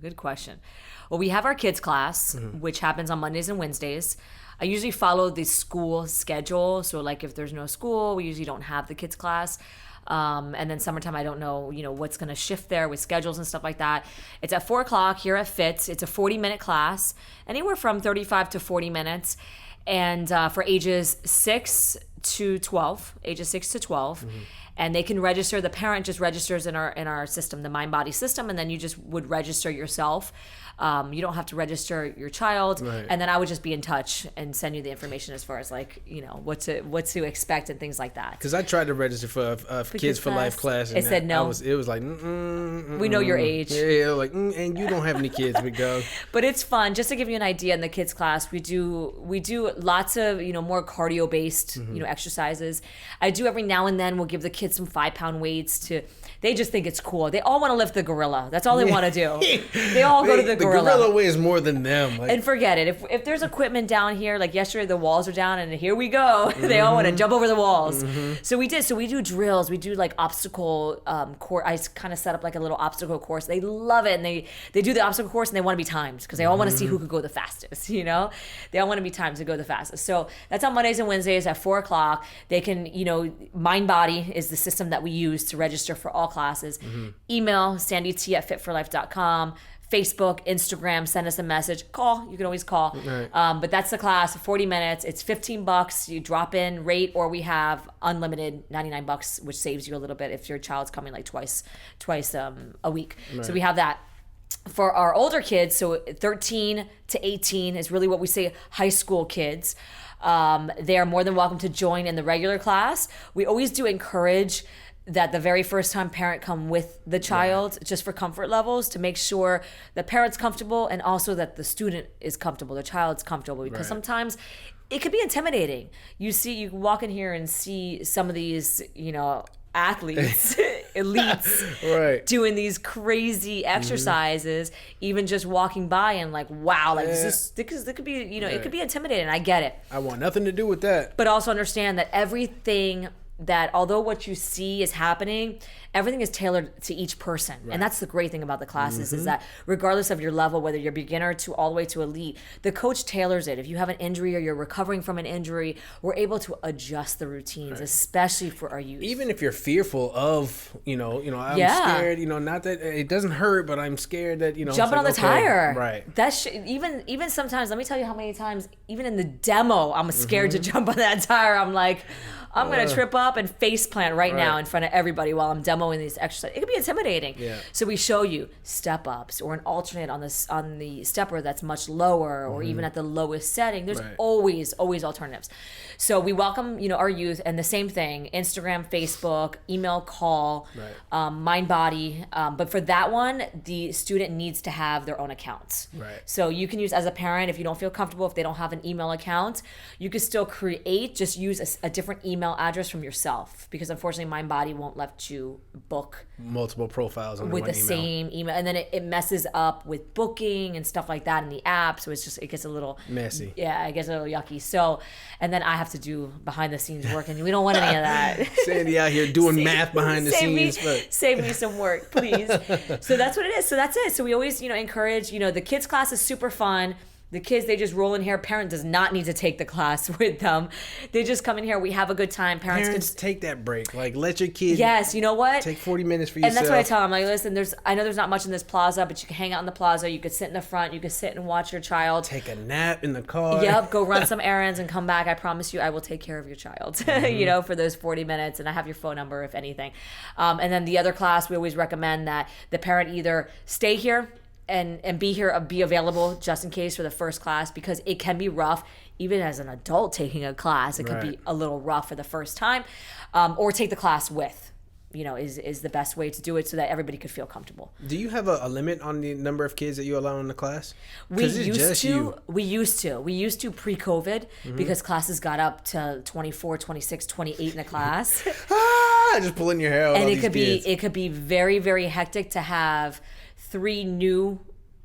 Well, we have our kids class, which happens on Mondays and Wednesdays. I usually follow the school schedule. So if there's no school, we usually don't have the kids class. And then summertime, I don't know, what's going to shift there with schedules and stuff like that. It's at 4:00 here at Fit. It's a 40-minute class, anywhere from 35 to 40 minutes. And for ages 6 to 12. And they can register. The parent just registers in our system, the Mind Body system, and then you just would register yourself. You don't have to register your child, and then I would just be in touch and send you the information as far as what to expect and things like that. Because I tried to register for a Kids4Life class, and it said no. It was like, we know your age. Yeah, and you don't have any kids, we go. But it's fun. Just to give you an idea, in the kids class, we do lots of more cardio based exercises. I do every now and then. We'll give the kids some 5-pound weights to. They just think it's cool. They all want to lift the gorilla. That's all they want to do. They all go to the gorilla. The gorilla weighs more than them. And forget it. If there's equipment down here, like yesterday the walls are down and here we go. They all want to jump over the walls. So we do drills. We do obstacle course. I kind of set up a little obstacle course. They love it. And they do the obstacle course and they want to be timed because they all want to see who could go the fastest, They all want to be timed to go the fastest. So that's on Mondays and Wednesdays at 4:00. They can, Mind Body is the system that we use to register for all classes. Email sandyt@fit4life.com. Facebook, Instagram, send us a message. Call. You can always call. Right. But that's the class, 40 minutes. It's $15. You drop in rate, or we have unlimited $99, which saves you a little bit if your child's coming twice a week. Right. So we have that. For our older kids, so 13 to 18 is really what we say high school kids. They are more than welcome to join in the regular class. We always do encourage that the very first time parent come with the child, just for comfort levels, to make sure the parent's comfortable and also that the student is comfortable, the child's comfortable. Because sometimes it could be intimidating. You walk in here and see some of these, athletes, elites, right, doing these crazy exercises, even just walking by and like, wow, like this could be, it could be intimidating. I get it. I want nothing to do with that. But also understand that everything that, although what you see is happening, everything is tailored to each person. Right. And that's the great thing about the classes is that regardless of your level, whether you're beginner to all the way to elite, the coach tailors it. If you have an injury or you're recovering from an injury, we're able to adjust the routines, especially for our youth. Even if you're fearful of, I'm scared, not that it doesn't hurt, but I'm scared that, jumping on the tire. Right. That's even sometimes, let me tell you how many times, even in the demo, I'm scared to jump on that tire. I'm like, I'm going to trip up and face plant right now in front of everybody while I'm demoing these exercises. It could be intimidating. Yeah. So we show you step ups or an alternate on the stepper that's much lower or even at the lowest setting. There's always alternatives. So we welcome, our youth, and the same thing, Instagram, Facebook, email, call, mind, body. But for that one, the student needs to have their own accounts. Right. So you can use, as a parent, if you don't feel comfortable, if they don't have an email account, you can still just use a different email address from yourself, because unfortunately MindBody won't let you book multiple profiles under with one the email. Same email, and then it messes up with booking and stuff like that in the app, so it gets a little messy. Yeah, it gets a little yucky. So, and then I have to do behind the scenes work, and we don't want any of that. Sandy out here doing math behind the scenes. Save me some work, please. So that's what it is. So that's it. So we always encourage, the kids class is super fun. The kids, they just roll in here. Parent does not need to take the class with them. They just come in here. We have a good time. Parents take that break. Like, let your kids. Yes, you know what? Take 40 minutes for yourself. And that's what I tell them. Like, listen, I know there's not much in this plaza, but you can hang out in the plaza. You could sit in the front. You could sit and watch your child. Take a nap in the car. Yep. Go run some errands and come back. I promise you, I will take care of your child, for those 40 minutes. And I have your phone number if anything. And then the other class, we always recommend that the parent either stay here and be here, be available just in case for the first class, because it can be rough. Even as an adult taking a class, it could be a little rough for the first time, or take the class with, is the best way to do it so that everybody could feel comfortable. Do you have a limit on the number of kids that you allow in the class? We used to pre-COVID, because classes got up to 24, 26, 28 in a class. Just pulling your hair out. And it could be very, very hectic to have 3 new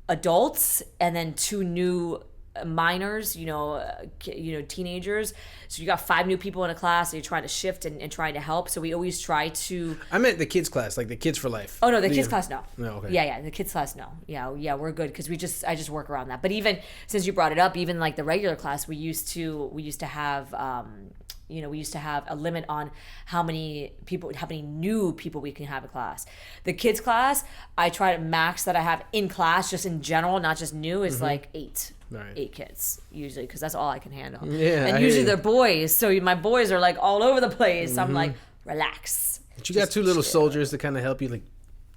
adults and then 2 new minors, teenagers. So you got 5 new people in a class, and you're trying to shift and trying to help. So we always try to. I meant the kids class, like the Fit4Lyfe. Oh no, the kids class, no. No, okay. Yeah, the kids class, no. Yeah, we're good, because I just work around that. But even since you brought it up, even like the regular class, we used to have. We used to have a limit on how many new people we can have in class. The kids class, I try to max that I have in class, just in general, not just new, is like 8. Right. 8 kids usually, because that's all I can handle. Yeah, and usually they're boys, so my boys are like all over the place. I'm like, relax. But you got 2 little soldiers to kind of help you, like.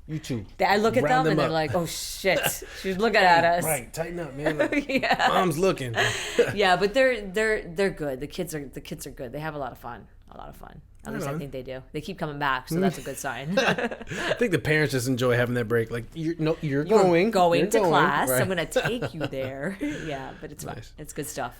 You too. I look at them and they're like, "Oh shit, she's looking at us." Right, tighten up, man. Like, Mom's looking. Yeah, but they're good. The kids are good. They have a lot of fun. At least I think they do. They keep coming back, so that's a good sign. I think the parents just enjoy having that break. Like, you're going to class. Right. I'm going to take you there. Yeah, but it's fun. It's good stuff.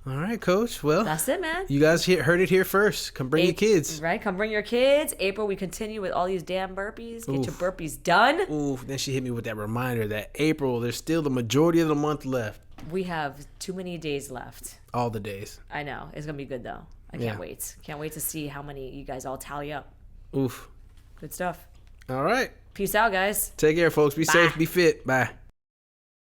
All right, Coach. Well, that's it, man. You guys heard it here first. Come bring your kids. Right, come bring your kids. April, we continue with all these damn burpees. Get your burpees done. Ooh, then she hit me with that reminder that April, there's still the majority of the month left. We have too many days left. All the days. I know. It's going to be good, though. I can't wait. Can't wait to see how many you guys all tally up. Oof. Good stuff. All right. Peace out, guys. Take care, folks. Be safe. Be fit. Bye.